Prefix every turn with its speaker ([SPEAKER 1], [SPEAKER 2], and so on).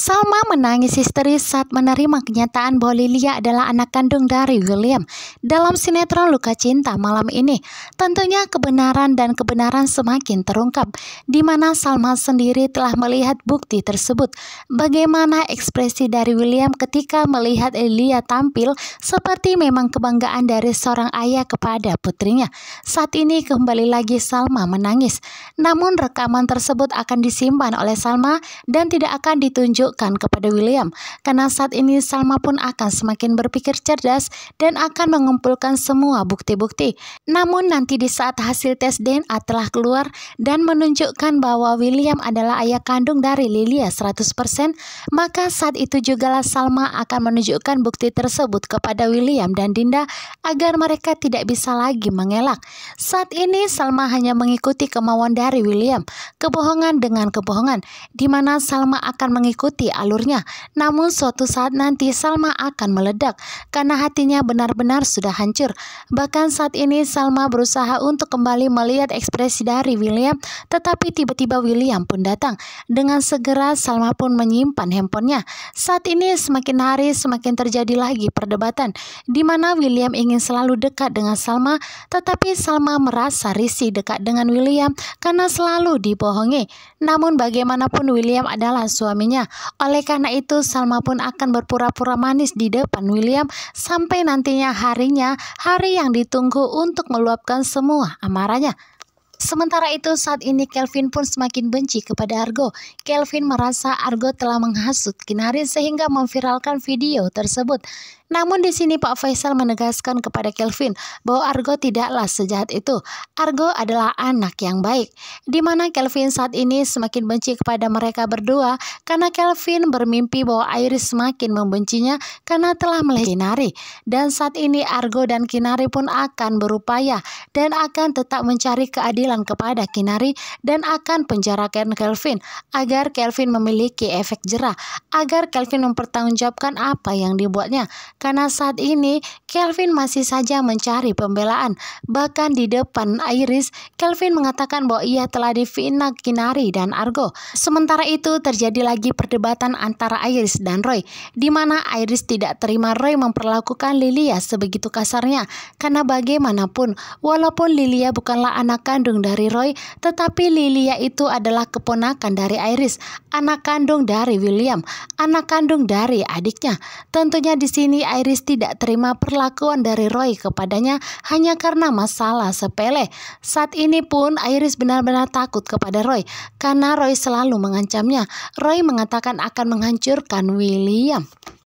[SPEAKER 1] Salma menangis histeris saat menerima kenyataan bahwa Lilia adalah anak kandung dari William. Dalam sinetron Luka Cinta malam ini, tentunya kebenaran dan kebenaran semakin terungkap, di mana Salma sendiri telah melihat bukti tersebut. Bagaimana ekspresi dari William ketika melihat Lilia tampil seperti memang kebanggaan dari seorang ayah kepada putrinya. Saat ini kembali lagi Salma menangis. Namun rekaman tersebut akan disimpan oleh Salma dan tidak akan ditunjukkan kepada William, karena saat ini Salma pun akan semakin berpikir cerdas dan akan mengumpulkan semua bukti-bukti. Namun nanti di saat hasil tes DNA telah keluar dan menunjukkan bahwa William adalah ayah kandung dari Lilia 100%, maka saat itu jugalah Salma akan menunjukkan bukti tersebut kepada William dan Dinda agar mereka tidak bisa lagi mengelak. Saat ini Salma hanya mengikuti kemauan dari William, kebohongan dengan kebohongan, di mana Salma akan mengikuti alurnya. Namun suatu saat nanti Salma akan meledak karena hatinya benar-benar sudah hancur. Bahkan saat ini Salma berusaha untuk kembali melihat ekspresi dari William, tetapi tiba-tiba William pun datang. Dengan segera Salma pun menyimpan handphonenya. Saat ini semakin hari semakin terjadi lagi perdebatan, di mana William ingin selalu dekat dengan Salma, tetapi Salma merasa risih dekat dengan William karena selalu dibohongi. Namun bagaimanapun William adalah suaminya. Oleh karena itu Salma pun akan berpura-pura manis di depan William sampai nantinya hari yang ditunggu untuk meluapkan semua amarahnya. Sementara itu saat ini Kelvin pun semakin benci kepada Argo. Kelvin merasa Argo telah menghasut Kinari sehingga memviralkan video tersebut. Namun di sini Pak Faisal menegaskan kepada Kelvin bahwa Argo tidaklah sejahat itu. Argo adalah anak yang baik. Di mana Kelvin saat ini semakin benci kepada mereka berdua karena Kelvin bermimpi bahwa Iris semakin membencinya karena telah melihat Kinari. Dan saat ini Argo dan Kinari pun akan berupaya dan akan tetap mencari keadilan kepada Kinari dan akan penjarakan Kelvin agar Kelvin memiliki efek jera, agar Kelvin mempertanggungjawabkan apa yang dibuatnya. Karena saat ini Kelvin masih saja mencari pembelaan. Bahkan di depan Iris, Kelvin mengatakan bahwa ia telah difitnah Kinari dan Argo. Sementara itu terjadi lagi perdebatan antara Iris dan Roy, di mana Iris tidak terima Roy memperlakukan Lilia sebegitu kasarnya. Karena bagaimanapun, walaupun Lilia bukanlah anak kandung dari Roy, tetapi Lilia itu adalah keponakan dari Iris, anak kandung dari William, anak kandung dari adiknya. Tentunya di sini Iris tidak terima perlakuan dari Roy kepadanya hanya karena masalah sepele. Saat ini pun Iris benar-benar takut kepada Roy karena Roy selalu mengancamnya. Roy mengatakan akan menghancurkan William.